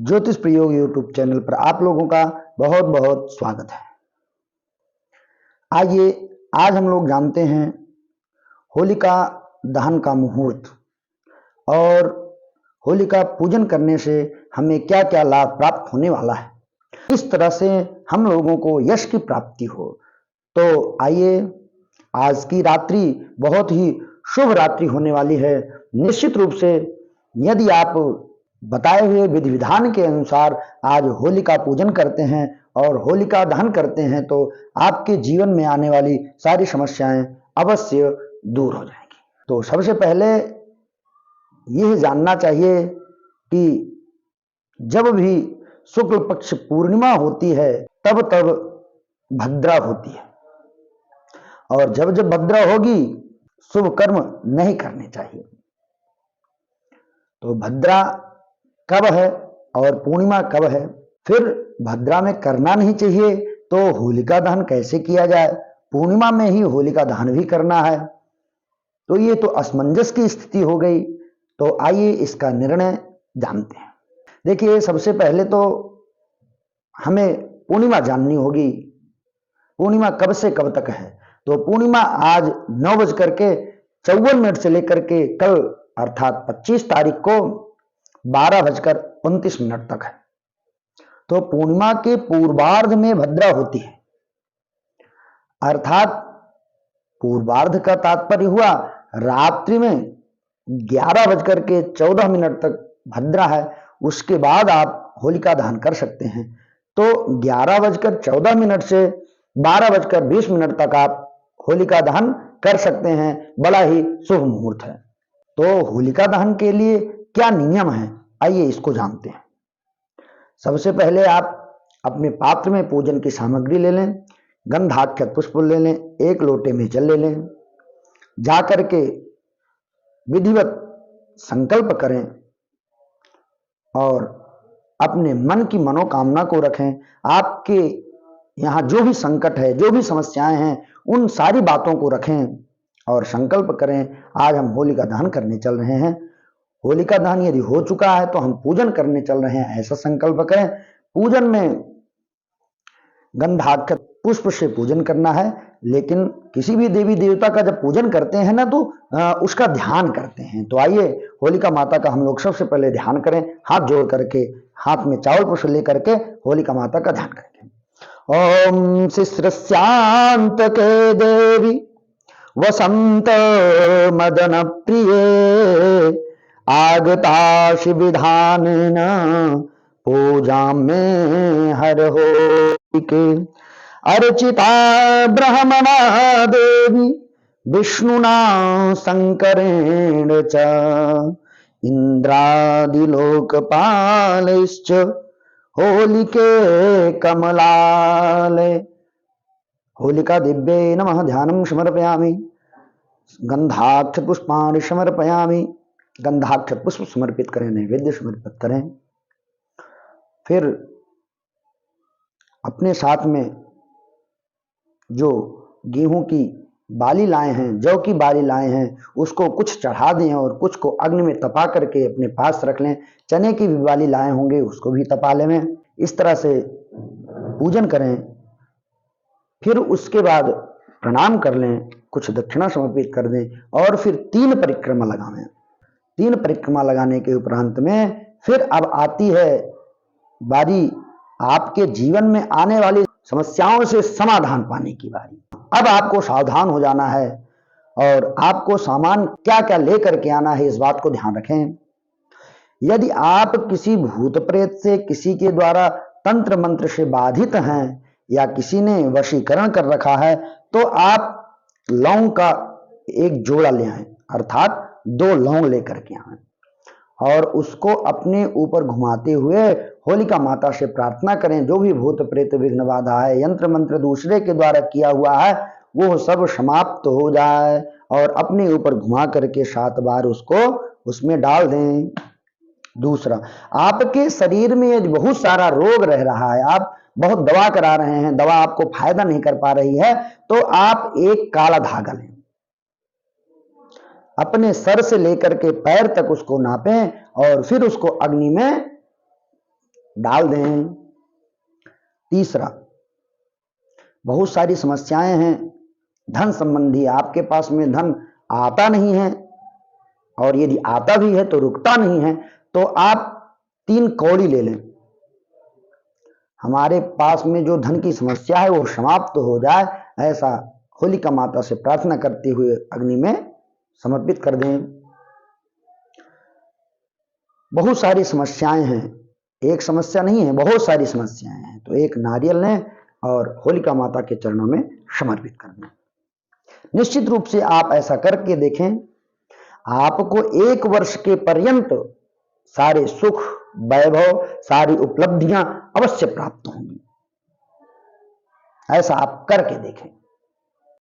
ज्योतिष प्रयोग YouTube channel पर आप लोगों का बहुत बहुत स्वागत है। आइए आज हम लोग जानते हैं होलिका दहन का मुहूर्त और होलिका पूजन करने से हमें क्या क्या लाभ प्राप्त होने वाला है, इस तरह से हम लोगों को यश की प्राप्ति हो। तो आइए, आज की रात्रि बहुत ही शुभ रात्रि होने वाली है। निश्चित रूप से यदि आप बताए हुए विधि विधान के अनुसार आज होलिका पूजन करते हैं और होलिका दहन करते हैं तो आपके जीवन में आने वाली सारी समस्याएं अवश्य दूर हो जाएंगी। तो सबसे पहले यह जानना चाहिए कि जब भी शुक्ल पक्ष पूर्णिमा होती है तब तब भद्रा होती है, और जब जब भद्रा होगी शुभ कर्म नहीं करने चाहिए। तो भद्रा कब है और पूर्णिमा कब है, फिर भद्रा में करना नहीं चाहिए तो होलिका दहन कैसे किया जाए, पूर्णिमा में ही होलिका दहन भी करना है, तो ये तो असमंजस की स्थिति हो गई। तो आइए इसका निर्णय जानते हैं। देखिए, सबसे पहले तो हमें पूर्णिमा जाननी होगी। पूर्णिमा कब से कब तक है? तो पूर्णिमा आज 9:54 से लेकर के कल अर्थात 25 तारीख को 12:29 तक है। तो पूर्णिमा के पूर्वार्ध में भद्रा होती है, अर्थात पूर्वार्ध का तात्पर्य हुआ रात्रि में 11:14 तक भद्रा है। उसके बाद आप होलिका दहन कर सकते हैं। तो 11:14 से 12:20 तक आप होलिका दहन कर सकते हैं। बड़ा ही शुभ मुहूर्त है। तो होलिका दहन के लिए क्या नियम है, आइए इसको जानते हैं। सबसे पहले आप अपने पात्र में पूजन की सामग्री ले लें, गंधाक्षत पुष्प ले लें, 1 लोटे में जल ले लें, जाकर के विधिवत संकल्प करें और अपने मन की मनोकामना को रखें। आपके यहाँ जो भी संकट है, जो भी समस्याएं हैं, उन सारी बातों को रखें और संकल्प करें, आज हम होलिका दहन करने चल रहे हैं। होलिका दहन यदि हो चुका है तो हम पूजन करने चल रहे हैं, ऐसा संकल्प करें। पूजन में गंधाक्षत पुष्प से पूजन करना है, लेकिन किसी भी देवी देवता का जब पूजन करते हैं ना तो उसका ध्यान करते हैं। तो आइए होलिका माता का हम लोग सबसे पहले ध्यान करें, हाथ जोड़ करके, हाथ में चावल पुष्प लेकर के होलिका माता का ध्यान करेंगे। ओम शिश्रस्यांत के देवी वसंत मदन प्रिय आगताशि विधान पूजा में हर हो के अर्चिता ब्रह्मणा देवी विष्णुना शंकरेण च इंद्रादिलोकपालश्च होलिके कमलाले। होलिका दिव्ये नमः ध्यानं समर्पयामि, गंधाक्षत पुष्पाणि समर्पयामि। गंधाक्षत पुष्प समर्पित करें, नैवेद्य समर्पित करें। फिर अपने साथ में जो गेहूं की बाली लाए हैं, जौ की बाली लाए हैं, उसको कुछ चढ़ा दें और कुछ को अग्नि में तपा करके अपने पास रख लें। चने की भी बाली लाए होंगे, उसको भी तपा लें। इस तरह से पूजन करें। फिर उसके बाद प्रणाम कर लें, कुछ दक्षिणा समर्पित कर दें और फिर 3 परिक्रमा लगाएं। 3 परिक्रमा लगाने के उपरांत में फिर अब आती है बारी आपके जीवन में आने वाली समस्याओं से समाधान पाने की बारी। अब आपको सावधान हो जाना है और आपको सामान क्या क्या लेकर के आना है, इस बात को ध्यान रखें। यदि आप किसी भूत प्रेत से, किसी के द्वारा तंत्र मंत्र से बाधित हैं या किसी ने वशीकरण कर रखा है, तो आप लौंग का 1 जोड़ा ले आए, अर्थात 2 लौंग लेकर के आए और उसको अपने ऊपर घुमाते हुए होलिका माता से प्रार्थना करें। जो भी भूत प्रेत विघ्न बाधा है, यंत्र मंत्र दूसरे के द्वारा किया हुआ है, वो सब समाप्त हो जाए और अपने ऊपर घुमा करके 7 बार उसको उसमें डाल दें। दूसरा, आपके शरीर में यदि बहुत सारा रोग रह रहा है, आप बहुत दवा करा रहे हैं, दवा आपको फायदा नहीं कर पा रही है, तो आप 1 काला धागा लें, अपने सर से लेकर के पैर तक उसको नापें और फिर उसको अग्नि में डाल दें। तीसरा, बहुत सारी समस्याएं हैं धन संबंधी, आपके पास में धन आता नहीं है, और यदि आता भी है तो रुकता नहीं है, तो आप 3 कौड़ी ले लें। हमारे पास में जो धन की समस्या है वो समाप्त हो जाए, ऐसा होलिका माता से प्रार्थना करते हुए अग्नि में समर्पित कर दें। बहुत सारी समस्याएं हैं, एक समस्या नहीं है, बहुत सारी समस्याएं हैं, तो एक नारियल लें और होलिका माता के चरणों में समर्पित कर दें। निश्चित रूप से आप ऐसा करके देखें, आपको 1 वर्ष के पर्यंत सारे सुख, वैभव, सारी उपलब्धियां अवश्य प्राप्त होंगी। ऐसा आप करके देखें।